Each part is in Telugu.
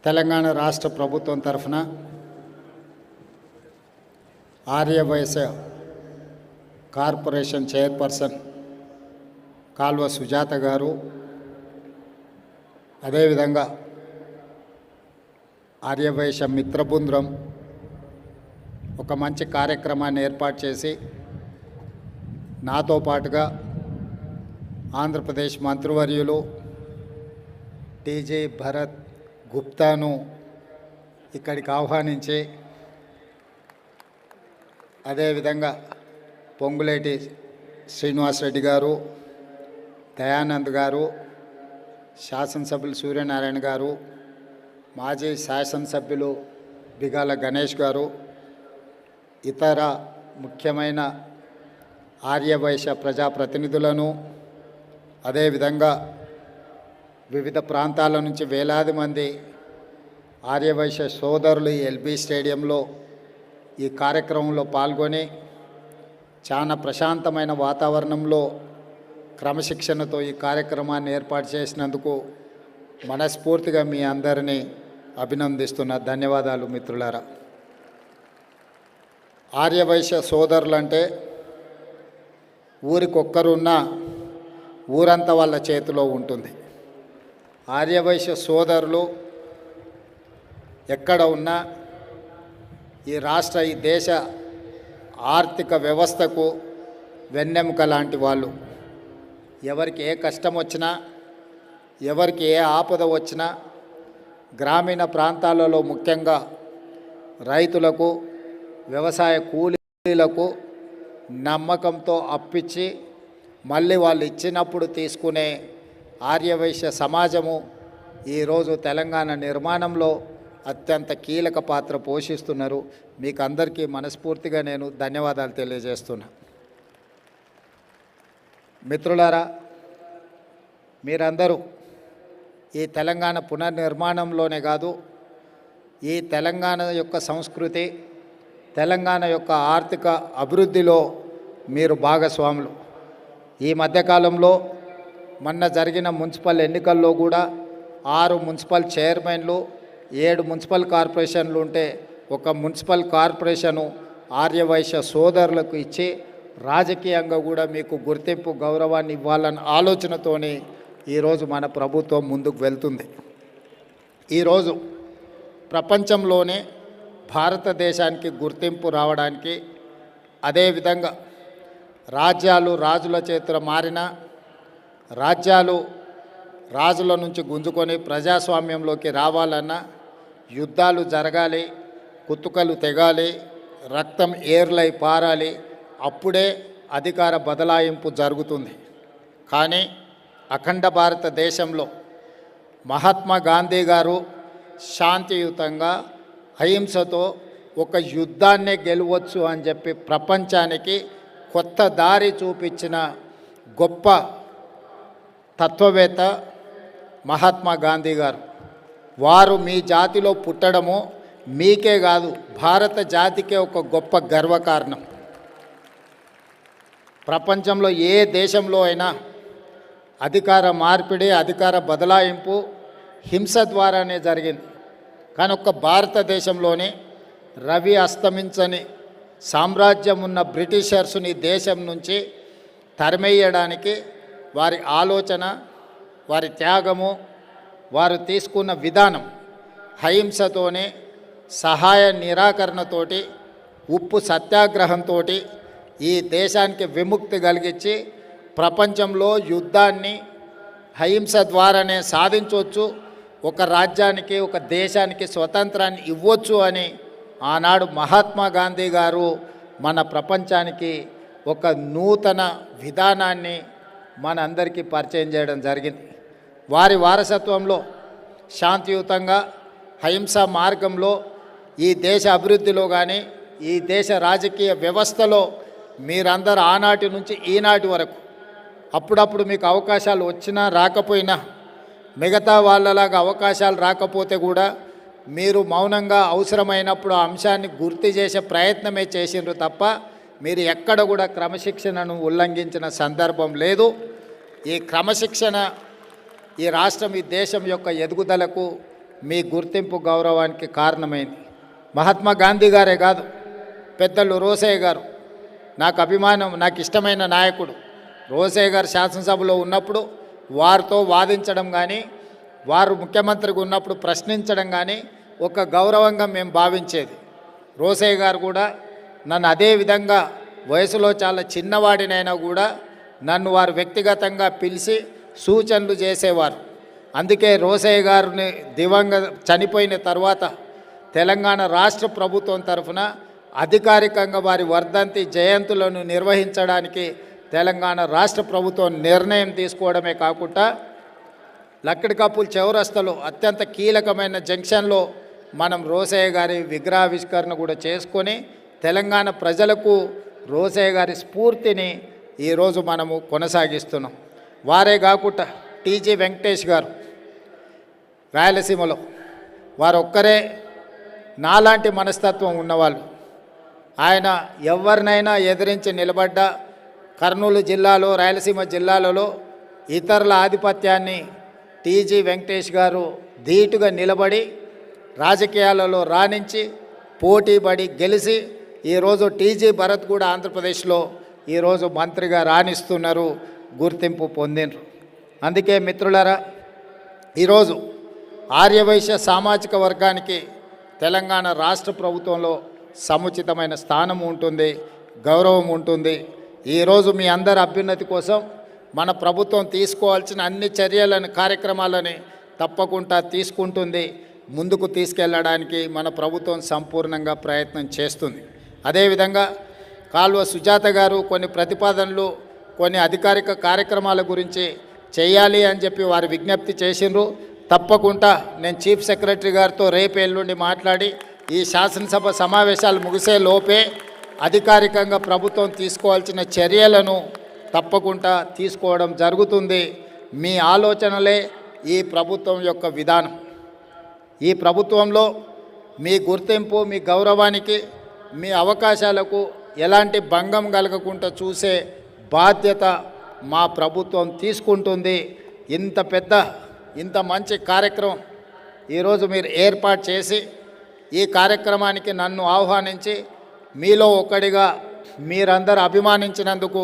తెలంగాణ రాష్ట్ర ప్రభుత్వం తరఫున ఆర్యవైశ్య కార్పొరేషన్ చైర్పర్సన్ కాల్వ సుజాత గారు, అదేవిధంగా ఆర్యవైశ్య మిత్రబృందం ఒక మంచి కార్యక్రమాన్ని ఏర్పాటు చేసి నాతో పాటుగా ఆంధ్రప్రదేశ్ మంత్రివర్యులు టీజీ భరత్ గుప్తాను ఇక్కడికి ఆహ్వానించి, అదేవిధంగా పొంగులేటి శ్రీనివాసరెడ్డి గారు, దయానంద్ గారు, శాసనసభ్యులు సూర్యనారాయణ గారు, మాజీ శాసనసభ్యులు బిగాల గణేష్ గారు, ఇతర ముఖ్యమైన ఆర్యవైశ్య ప్రజాప్రతినిధులను, అదేవిధంగా వివిధ ప్రాంతాల నుంచి వేలాది మంది ఆర్యవైశ్య సోదరులు ఎల్బీ స్టేడియంలో ఈ కార్యక్రమంలో పాల్గొని చాలా ప్రశాంతమైన వాతావరణంలో క్రమశిక్షణతో ఈ కార్యక్రమాన్ని ఏర్పాటు చేసినందుకు మనస్ఫూర్తిగా మీ అందరినీ అభినందిస్తున్న. ధన్యవాదాలు మిత్రులారా. ఆర్యవైశ్య సోదరులంటే ఊరికొక్కరున్నా ఊరంతా వాళ్ళ చేతిలో ఉంటుంది. ఆర్యవైశ్య సోదరులు ఎక్కడ ఉన్నా ఈ రాష్ట్ర, ఈ దేశ ఆర్థిక వ్యవస్థకు వెన్నెముక లాంటి వాళ్ళు. ఎవరికి ఏ కష్టం వచ్చినా, ఎవరికి ఏ ఆపద వచ్చినా గ్రామీణ ప్రాంతాలలో ముఖ్యంగా రైతులకు, వ్యవసాయ కూలీలకు నమ్మకంతో అప్పిచ్చి మళ్ళీ వాళ్ళు ఇచ్చినప్పుడు తీసుకునే ఆర్యవైశ్య సమాజము ఈరోజు తెలంగాణ నిర్మాణంలో అత్యంత కీలక పాత్ర పోషిస్తున్నారు. మీకు అందరికీ మనస్ఫూర్తిగా నేను ధన్యవాదాలు తెలియజేస్తున్నా. మిత్రులారా, మీరందరూ ఈ తెలంగాణ పునర్నిర్మాణంలోనే కాదు, ఈ తెలంగాణ యొక్క సంస్కృతి, తెలంగాణ యొక్క ఆర్థిక అభివృద్ధిలో మీరు భాగస్వాములు. ఈ మధ్యకాలంలో మొన్న జరిగిన మున్సిపల్ ఎన్నికల్లో కూడా 6 మున్సిపల్ చైర్మన్లు, 7 మున్సిపల్ కార్పొరేషన్లు ఉంటే ఒక మున్సిపల్ కార్పొరేషను ఆర్యవైశ్య సోదరులకు ఇచ్చి రాజకీయంగా కూడా మీకు గుర్తింపు, గౌరవాన్ని ఇవ్వాలన్న ఆలోచనతోని ఈరోజు మన ప్రభుత్వం ముందుకు వెళ్తుంది. ఈరోజు ప్రపంచంలోనే భారతదేశానికి గుర్తింపు రావడానికి, అదేవిధంగా రాజ్యాలు రాజుల చేతుల మారిన, రాజ్యాలు రాజుల నుంచి గుంజుకొని ప్రజాస్వామ్యంలోకి రావాలన్నా యుద్ధాలు జరగాలి, కుతుకలు తెగాలి, రక్తం ఏర్లై పారాలి, అప్పుడే అధికార బదలాయింపు జరుగుతుంది. కానీ అఖండ భారతదేశంలో మహాత్మా గాంధీ గారు శాంతియుతంగా అహింసతో ఒక యుద్ధాన్నే గెలవచ్చు అని చెప్పి ప్రపంచానికి కొత్త దారి చూపించిన గొప్ప తత్వవేత్త మహాత్మా గాంధీ గారు. వారు మీ జాతిలో పుట్టడము మీకే కాదు, భారత జాతికే ఒక గొప్ప గర్వకారణం. ప్రపంచంలో ఏ దేశంలో అయినా అధికార మార్పిడి, అధికార బదలాయింపు హింస ద్వారానే జరిగింది. కానీ ఒక్క భారతదేశంలోనే రవి అస్తమించని సామ్రాజ్యం ఉన్న బ్రిటిషర్స్ని దేశం నుంచి తరిమేయడానికి వారి ఆలోచన, వారి త్యాగము, వారు తీసుకున్న విధానం అహింసతోనే, సహాయ నిరాకరణతోటి, ఉప్పు సత్యాగ్రహంతో ఈ దేశానికి విముక్తి కలిగించి ప్రపంచంలో యుద్ధాన్ని అహింస ద్వారానే సాధించవచ్చు, ఒక రాజ్యానికి, ఒక దేశానికి స్వతంత్రాన్ని ఇవ్వచ్చు అని ఆనాడు మహాత్మా గాంధీ గారు మన ప్రపంచానికి ఒక నూతన విధానాన్ని మనందరికీ పరిచయం చేయడం జరిగింది. వారి వారసత్వంలో శాంతియుతంగా అహింసా మార్గంలో ఈ దేశ అభివృద్ధిలో కానీ, ఈ దేశ రాజకీయ వ్యవస్థలో మీరందరూ ఆనాటి నుంచి ఈనాటి వరకు అప్పుడప్పుడు మీకు అవకాశాలు వచ్చినా రాకపోయినా, మిగతా వాళ్ళలాగా అవకాశాలు రాకపోతే కూడా మీరు మౌనంగా అవసరమైనప్పుడు ఆ అంశాన్ని గుర్తు చేసే ప్రయత్నమే చేసిండ్రు తప్ప మీరు ఎక్కడ కూడా క్రమశిక్షణను ఉల్లంఘించిన సందర్భం లేదు. ఈ క్రమశిక్షణ ఈ రాష్ట్రం, ఈ దేశం యొక్క ఎదుగుదలకు మీ గుర్తింపు గౌరవానికి కారణమైంది. మహాత్మా గాంధీ గారే కాదు, పెద్దలు రోసయ్య గారు నాకు అభిమానం, నాకు ఇష్టమైన నాయకుడు. రోసయ్య గారు శాసనసభలో ఉన్నప్పుడు వారితో వాదించడం కానీ, వారు ముఖ్యమంత్రిగా ఉన్నప్పుడు ప్రశ్నించడం కానీ ఒక గౌరవంగా మేము భావించేది. రోసయ్య గారు కూడా నన్ను అదే విధంగా వయసులో చాలా చిన్నవాడినైనా కూడా నన్ను వారు వ్యక్తిగతంగా పిలిచి సూచనలు చేసేవారు. అందుకే రోసయ్య గారిని చనిపోయిన తర్వాత తెలంగాణ రాష్ట్ర ప్రభుత్వం తరఫున అధికారికంగా వారి వర్ధంతి జయంతులను నిర్వహించడానికి తెలంగాణ రాష్ట్ర ప్రభుత్వం నిర్ణయం తీసుకోవడమే కాకుండా లక్కడికప్పుల్ చౌరస్తాలో అత్యంత కీలకమైన జంక్షన్లో మనం రోసయ్య గారి విగ్రహావిష్కరణ కూడా చేసుకొని తెలంగాణ ప్రజలకు రోసయ్య గారి స్ఫూర్తిని ఈరోజు మనము కొనసాగిస్తున్నాం. వారే కాకుండా టీజీ వెంకటేష్ గారు రాయలసీమలో వారు ఒక్కరే నాలాంటి మనస్తత్వం ఉన్నవాళ్ళు. ఆయన ఎవరినైనా ఎదిరించి నిలబడ్డ కర్నూలు జిల్లాలో, రాయలసీమ జిల్లాలలో ఇతరుల ఆధిపత్యాన్ని టీజీ వెంకటేష్ గారు ధీటుగా నిలబడి రాజకీయాలలో రాణించి పోటీపడి గెలిచి ఈరోజు టీజీ భరత్ కూడా ఆంధ్రప్రదేశ్లో ఈరోజు మంత్రిగా రాణిస్తున్నారు, గుర్తింపు పొందినరు. అందుకే మిత్రులారా, ఈరోజు ఆర్యవైశ్య సామాజిక వర్గానికి తెలంగాణ రాష్ట్ర ప్రభుత్వంలో సముచితమైన స్థానం ఉంటుంది, గౌరవం ఉంటుంది. ఈరోజు మీ అందరి అభ్యున్నతి కోసం మన ప్రభుత్వం తీసుకోవాల్సిన అన్ని చర్యలను, కార్యక్రమాలని తప్పకుండా తీసుకుంటుంది. ముందుకు తీసుకెళ్ళడానికి మన ప్రభుత్వం సంపూర్ణంగా ప్రయత్నం చేస్తుంది. అదేవిధంగా కాల్వ సుజాత గారు కొన్ని ప్రతిపాదనలు, కొన్ని అధికారిక కార్యక్రమాల గురించి చేయాలి అని చెప్పి వారు విజ్ఞప్తి చేసిండ్రు. తప్పకుండా నేను చీఫ్ సెక్రటరీ గారితో రేపు ఎల్లుండి మాట్లాడి ఈ శాసనసభ సమావేశాలు ముగిసే లోపే అధికారికంగా ప్రభుత్వం తీసుకోవాల్సిన చర్యలను తప్పకుండా తీసుకోవడం జరుగుతుంది. మీ ఆలోచనలే ఈ ప్రభుత్వం యొక్క విధానం. ఈ ప్రభుత్వంలో మీ గుర్తింపు, మీ గౌరవానికి, మీ అవకాశాలకు ఎలాంటి భంగం కలగకుండా చూసే బాధ్యత మా ప్రభుత్వం తీసుకుంటుంది. ఇంత మంచి కార్యక్రమం ఈరోజు మీరు ఏర్పాటు చేసి ఈ కార్యక్రమానికి నన్ను ఆహ్వానించి మీలో ఒకడిగా మీరందరూ అభిమానించినందుకు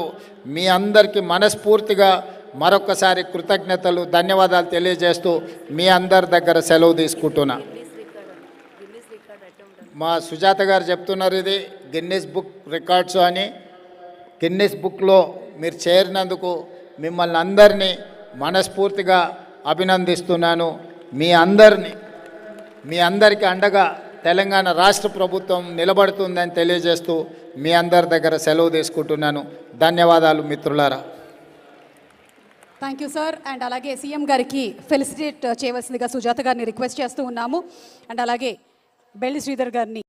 మీ అందరికీ మనస్ఫూర్తిగా మరొకసారి కృతజ్ఞతలు, ధన్యవాదాలు తెలియజేస్తూ మీ అందరి దగ్గర సెలవు తీసుకుంటున్నా. మా సుజాత గారు చెప్తున్నారు ఇది గిన్నిస్ బుక్ రికార్డ్స్ అని. గిన్నిస్ బుక్లో మీరు చేరినందుకు మిమ్మల్ని అందరినీ మనస్ఫూర్తిగా అభినందిస్తున్నాను. మీ అందరికీ అండగా తెలంగాణ రాష్ట్ర ప్రభుత్వం నిలబడుతుందని తెలియజేస్తూ మీ అందరి దగ్గర సెలవు తీసుకుంటున్నాను. ధన్యవాదాలు మిత్రులారా. Thank you sir. అండ్ అలాగే సీఎం గారికి ఫెలిసిటేట్ చేయవలసిందిగా సుజాత గారిని రిక్వెస్ట్ చేస్తూ ఉన్నాము. అండ్ అలాగే బెల్లి శ్రీధర్ గారిని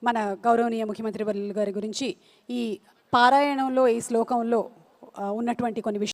మన గౌరవనీయ ముఖ్యమంత్రి వర్యులు గారి గురించి ఈ పారాయణంలో, ఈ శ్లోకంలో ఉన్నటువంటి కొన్ని